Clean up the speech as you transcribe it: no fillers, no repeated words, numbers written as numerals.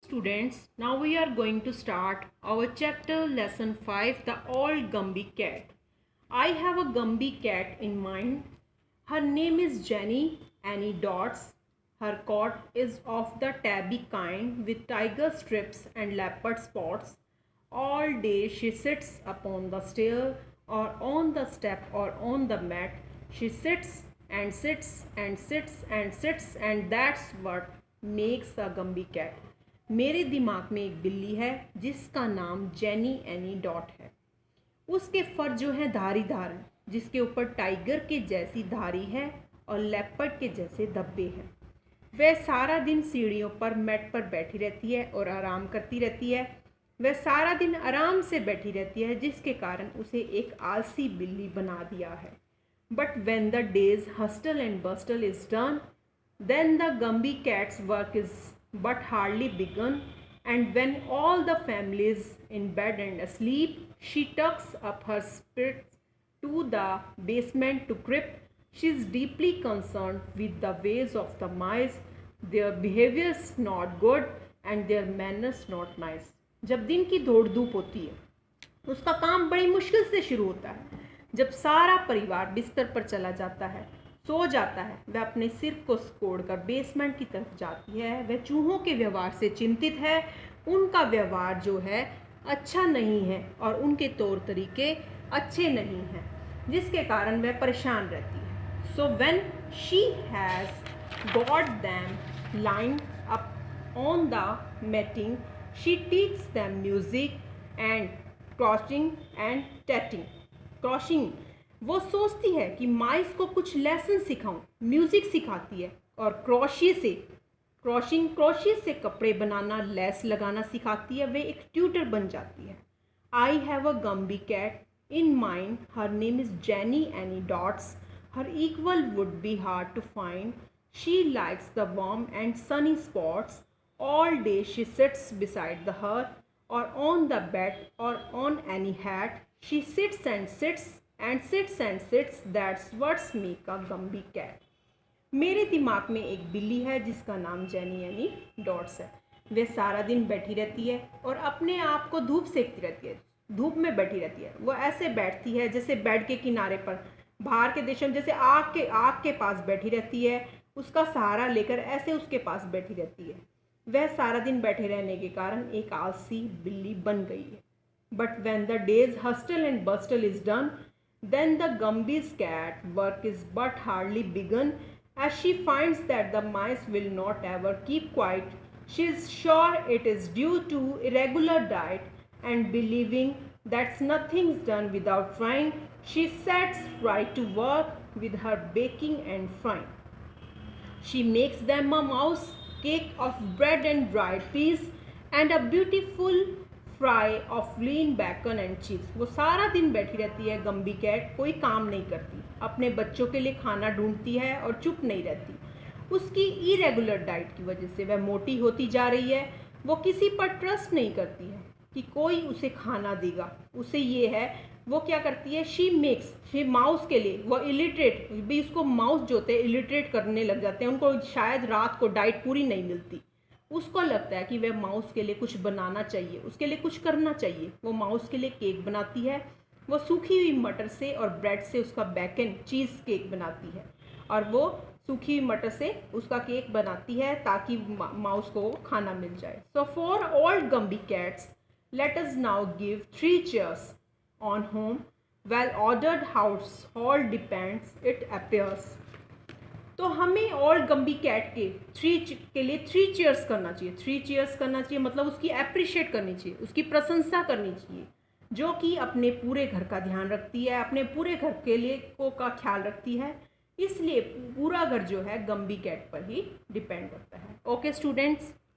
Students, now we are going to start our chapter lesson 5, the old Gumby cat. I have a Gumby cat in mind. Her name is Jenny Annie Dots. Her coat is of the tabby kind with tiger strips and leopard spots. All day she sits upon the stair or on the step or on the mat. She sits and sits and sits and sits, and that's what makes a Gumby cat. मेरे दिमाग में एक बिल्ली है जिसका नाम jenny any dot है। उसके फर जो है धारीदार हैं, जिसके ऊपर टाइगर के जैसी धारी है और लेपर्ड के जैसे धब्बे हैं। वह सारा दिन सीढ़ियों पर मैट पर बैठी रहती है और आराम करती रहती है। वह सारा दिन आराम से बैठी रहती है, जिसके कारण उसे एक आलसी बिल्ली बना दिया है। But when the days hostel and बस्टल is done, then the Gumby cat's work is but hardly begun, and when all the family is in bed and asleep, she tucks up her spirits to the basement to crib. She is deeply concerned with the ways of the mice, their behavior is not good and their manners not nice. जब दिन की दौड़ धूप होती है उसका काम बड़ी मुश्किल से शुरू होता है। जब सारा परिवार बिस्तर पर चला जाता है, सो जाता है, वह अपने सिर को सिकोड़कर बेसमेंट की तरफ जाती है। वह चूहों के व्यवहार से चिंतित है। उनका व्यवहार जो है अच्छा नहीं है और उनके तौर तरीके अच्छे नहीं हैं, जिसके कारण वह परेशान रहती है। So when she has got them lined up on the matting, she teach them music and crocheting and tatting. Crocheting, वो सोचती है कि माइस को कुछ लेसन सिखाऊं, म्यूज़िक सिखाती है, और क्रोशिये से कपड़े बनाना, लेस लगाना सिखाती है। वे एक ट्यूटर बन जाती है। I have a गम्बी cat in mind, her name is jenny any dots, her equal would be hard to find, she likes the warm and Sunny spots, all day she seats beside the हर और on the bed और on any hat, she sits and seats and sits, that's what's make a Gumby cat. मेरे दिमाग में एक बिल्ली है जिसका नाम जेनी एनी डॉट्स है। वह सारा दिन बैठी रहती है और अपने आप को धूप सेकती रहती है, धूप में बैठी रहती है। वह ऐसे बैठती है जैसे बेड के किनारे पर बाहर के देशों में जैसे आग के पास बैठी रहती है, उसका सहारा लेकर ऐसे उसके पास बैठी रहती है। वह सारा दिन बैठे रहने के कारण एक आलसी बिल्ली बन गई है। But when the days hostel and बस्टल is done, then the Gumby's cat work is but hardly begun, as she finds that the mice will not ever keep quiet. She is sure it is due to irregular diet, and believing that nothing's done without trying, she sets right to work with her baking and frying. She makes them a mouse cake of bread and dried peas and a beautiful fry of lean bacon and cheese. वो सारा दिन बैठी रहती है गम्बी cat, कोई काम नहीं करती, अपने बच्चों के लिए खाना ढूंढती है और चुप नहीं रहती। उसकी इरेगुलर डाइट की वजह से वह मोटी होती जा रही है। वो किसी पर ट्रस्ट नहीं करती है कि कोई उसे खाना देगा। उसे ये है, वो क्या करती है, शी माउस के लिए वो इलिटरेट भी, उसको माउस जो होते हैं इलिटरेट करने लग जाते हैं। उनको शायद रात को डाइट पूरी नहीं मिलती। उसको लगता है कि वह माउस के लिए कुछ बनाना चाहिए, उसके लिए कुछ करना चाहिए। वो माउस के लिए केक बनाती है। वो सूखी हुई मटर से और ब्रेड से उसका बैकन चीज़ केक बनाती है, और वो सूखी हुई मटर से उसका केक बनाती है ताकि माउस को खाना मिल जाए। So for all गम्बी cats, let us now give 3 chairs on home well ordered house hall depends it appears. तो हमें और गम्बी कैट के लिए 3 चीयर्स करना चाहिए। 3 चीयर्स करना चाहिए मतलब उसकी अप्रिशिएट करनी चाहिए, उसकी प्रशंसा करनी चाहिए, जो कि अपने पूरे घर का ध्यान रखती है, अपने पूरे घर के लिए का ख्याल रखती है। इसलिए पूरा घर जो है गम्बी कैट पर ही डिपेंड करता है। Okay students.